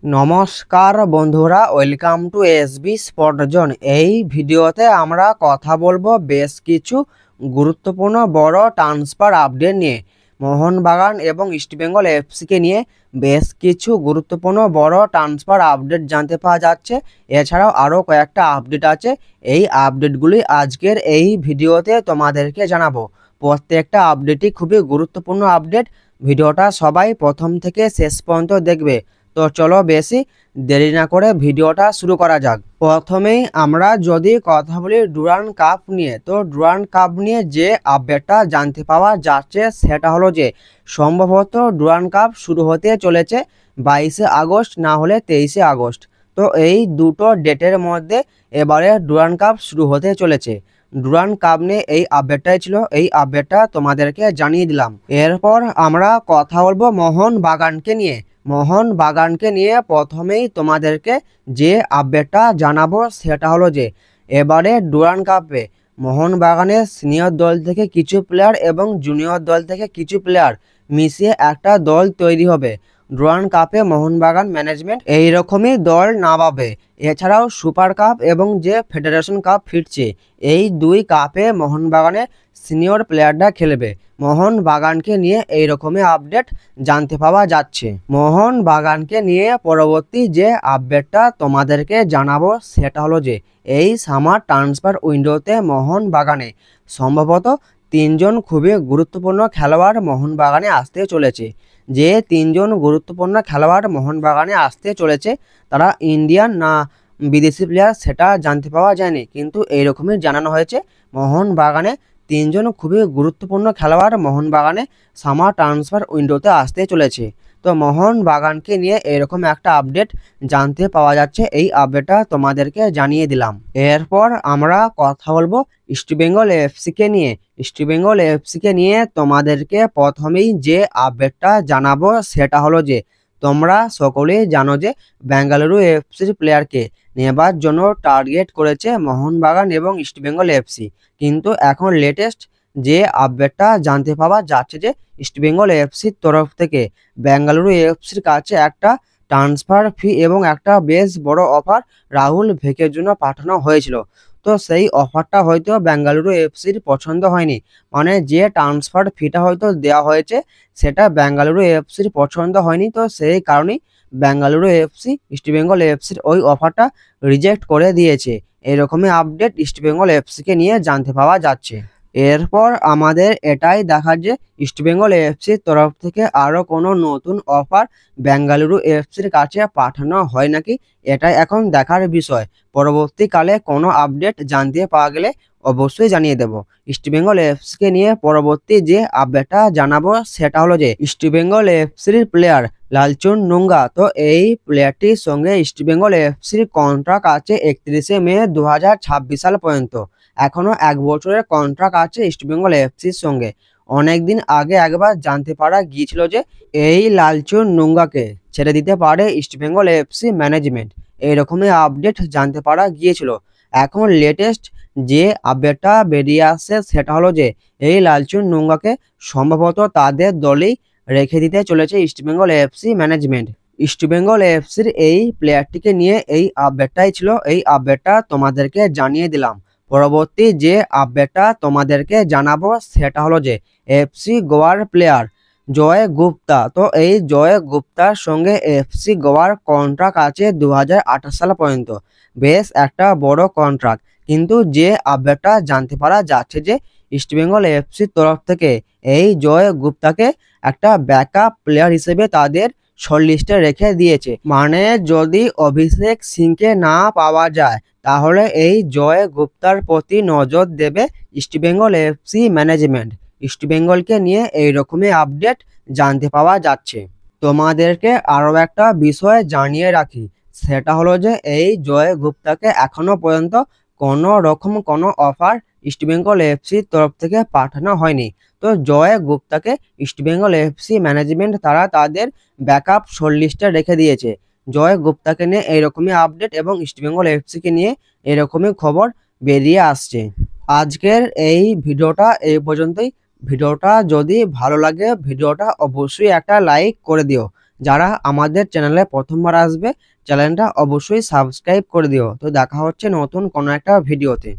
নমস্কার বন্ধুরা, welcome to SB spot zone. এই ভিডিওতে আমরা কথা বলবো বেশ কিছু গুরুত্বপূর্ণ বড় ট্রান্সফার আপডেট নিয়ে। মোহনবাগান এবং ইস্টবেঙ্গল এফসিকে নিয়ে বেশ কিছু গুরুত্বপূর্ণ বড় ট্রান্সফার আপডেট জানতে পাওয়া যাচ্ছে। এছাড়াও আরও কয়েকটা আপডেট আছে। এই আপডেটগুলি আজকের এই ভিডিওতে তোমাদেরকে জানাবো। প্রত্যেকটা আপডেটই খুবই গুরুত্বপূর্ণ আপডেট। ভিডিওটা সবাই প্রথম থেকে শেষ পর্যন্ত দেখবে। তো চলো বেশি দেরি না করে ভিডিওটা শুরু করা যাক। প্রথমেই আমরা যদি কথা বলি ডুরান্ড কাপ নিয়ে, তো ডুরান্ড কাপ নিয়ে যে আপডেটটা জানতে পাওয়া যাচ্ছে সেটা হলো যে সম্ভবত ডুরান্ড কাপ শুরু হতে চলেছে 22শে আগস্ট, না হলে 23শে আগস্ট। তো এই দুটো ডেটের মধ্যে এবারে ডুরান্ড কাপ শুরু হতে চলেছে। ডুরান্ড কাপ নিয়ে এই আপডেটটাই ছিল, এই আপডেটটা তোমাদেরকে জানিয়ে দিলাম। এরপর আমরা কথা বলবো মোহনবাগানকে নিয়ে। মোহনবাগানকে নিয়ে প্রথমেই তোমাদেরকে যে আপডেটটা জানাবো সেটা হলো যে এবারে ডুরান্ড কাপে মোহনবাগানের সিনিয়র দল থেকে কিছু প্লেয়ার এবং জুনিয়র দল থেকে কিছু প্লেয়ার মিশিয়ে একটা দল তৈরি হবে। ডুরান্ড কাপে মোহনবাগান ম্যানেজমেন্ট এইরকমই দল নামাবে। এছাড়াও সুপার কাপ এবং যে ফেডারেশন কাপ ফিরছে, এই দুই কাপে মোহনবাগানের সিনিয়র প্লেয়াররা খেলবে। মোহনবাগানকে নিয়ে এইরকমই আপডেট জানতে পাওয়া যাচ্ছে। মোহনবাগানকে নিয়ে পরবর্তী যে আপডেটটা তোমাদেরকে জানাবো সেটা হলো যে এই সামার ট্রান্সফার উইন্ডোতে মোহনবাগানে সম্ভবত তিনজন খুবই গুরুত্বপূর্ণ খেলোয়াড় মোহনবাগানে আসতে চলেছে। যে তিনজন গুরুত্বপূর্ণ খেলোয়াড় মোহনবাগানে আসতে চলেছে তারা ইন্ডিয়ান না বিদেশি প্লেয়ার সেটা জানতে পাওয়া যায়নি, কিন্তু এইরকমই জানানো হয়েছে মোহনবাগানে তিনজন খুবই গুরুত্বপূর্ণ খেলোয়াড় মোহনবাগানে সামার ট্রান্সফার উইন্ডোতে আসতে চলেছে। তো মোহনবাগানকে নিয়ে এরকম একটা আপডেট জানতে পাওয়া যাচ্ছে, এই আপডেটটা তোমাদেরকে জানিয়ে দিলাম। এরপর আমরা কথা বলবো ইস্টবেঙ্গল এফসিকে নিয়ে। ইস্টবেঙ্গল এফসিকে নিয়ে তোমাদেরকে প্রথমেই যে আপডেটটা জানাবো সেটা হলো যে তোমরা সকলেই জানো যে বেঙ্গালুরু এফসির প্লেয়ারকে নেবার জন্য টার্গেট করেছে মোহনবাগান এবং ইস্টবেঙ্গল এফসি। কিন্তু এখন লেটেস্ট যে আপডেটটা জানতে পাওয়া যাচ্ছে যে ইস্টবেঙ্গল এফসির তরফ থেকে বেঙ্গালুরু এফসির কাছে একটা ট্রান্সফার ফি এবং একটা বেশ বড় অফার রাহুল ভেকের জন্য পাঠানো হয়েছিল। তো সেই অফারটা হয়তো বেঙ্গালুরু এফসির পছন্দ হয়নি, মানে যে ট্রান্সফার ফিটা হয়তো দেওয়া হয়েছে সেটা বেঙ্গালুরু এফসির পছন্দ হয়নি। তো সেই কারণেই বেঙ্গালুরু এফসি ইস্টবেঙ্গল এফসির ওই অফারটা রিজেক্ট করে দিয়েছে। এরকমই আপডেট ইস্টবেঙ্গল এফসিকে নিয়ে জানতে পাওয়া যাচ্ছে। এরপর আমাদের এটাই দেখার যে ইস্টবেঙ্গল এফসির তরফ থেকে আরও কোনো নতুন অফার বেঙ্গালুরু এফসির কাছে পাঠানো হয় নাকি, এটাই এখন দেখার বিষয়। পরবর্তীকালে কোনো আপডেট জানতে পাওয়া গেলে অবশ্যই জানিয়ে দেব। ইস্টবেঙ্গল এফসিকে নিয়ে পরবর্তী যে আপডেটটা জানাবো সেটা হলো যে ইস্টবেঙ্গল এফসির প্লেয়ার লালচুন নুঙ্গা। তো এই প্লেয়ারটির সঙ্গে ইস্টবেঙ্গল এফসির কন্ট্রাক্ট আছে 31শে মে 2026 সাল পর্যন্ত। এখনো 1 বছরের কন্ট্রাক্ট আছে ইস্টবেঙ্গল এফসির সঙ্গে। অনেকদিন আগে একবার জানতে পারা গিয়েছিল যে এই লালচুন নুঙ্গাকে ছেড়ে দিতে পারে ইস্টবেঙ্গল এফসি ম্যানেজমেন্ট, এইরকমই আপডেট জানতে পারা গিয়েছিল। এখন লেটেস্ট যে আপডেটটা বেরিয়ে আসছে সেটা হলো যে এই লালচুন নুঙ্গাকে সম্ভবত তাদের দলেই রেখে দিতে চলেছে ইস্টবেঙ্গল এফসি ম্যানেজমেন্ট। ইস্টবেঙ্গল এফসির এই প্লেয়ারটিকে নিয়ে এই আপডেটটাই ছিল, এই আপডেটটা তোমাদেরকে জানিয়ে দিলাম। পরবর্তী যে আপডেটটা তোমাদেরকে জানাবো সেটা হলো যে এফসি গোয়ার প্লেয়ার জয় গুপ্তা। তো এই জয় গুপ্তার সঙ্গে এফসি গোয়ার কন্ট্রাক্ট আছে 2028 সাল পর্যন্ত। বেশ একটা বড় কন্ট্রাক্ট, কিন্তু যে আপডেটটা জানতে পারা যাচ্ছে যে ইস্টবেঙ্গল এফসির তরফ থেকে এই জয় গুপ্তাকে একটা ব্যাকআপ প্লেয়ার হিসেবে তাদের শর্ট লিস্টে রেখে দিয়েছে। মানে যদি অভিষেক সিংকে না পাওয়া যায় তাহলে এই জয় গুপ্তার প্রতি নজর দেবে ইস্টবেঙ্গল এফসি ম্যানেজমেন্ট। ইস্টবেঙ্গলকে নিয়ে এইরকমই আপডেট জানতে পাওয়া যাচ্ছে। তোমাদেরকে আরও একটা বিষয় জানিয়ে রাখি, সেটা হলো যে এই জয় গুপ্তাকে এখনো পর্যন্ত কোনো রকম কোনো অফার ইস্টবেঙ্গল এফসির তরফ থেকে পাঠানো হয়নি। তো জয় গুপ্তাকে ইস্টবেঙ্গল এফসি ম্যানেজমেন্ট তারা তাদের ব্যাকআপ শর্ট লিস্টে রেখে দিয়েছে। জয় গুপ্তাকে নিয়ে এইরকমই আপডেট এবং ইস্টবেঙ্গল এফসিকে নিয়ে এরকমই খবর বেরিয়ে আসছে। আজকের এই ভিডিওটা এই পর্যন্তই। ভিডিওটা যদি ভালো লাগে ভিডিওটা অবশ্যই একটা লাইক করে দিও, যারা আমাদের চ্যানেলে প্রথমবার আসবে চ্যানেলটা অবশ্যই সাবস্ক্রাইব করে দিও। তো দেখা হচ্ছে নতুন কোনো একটা ভিডিওতে।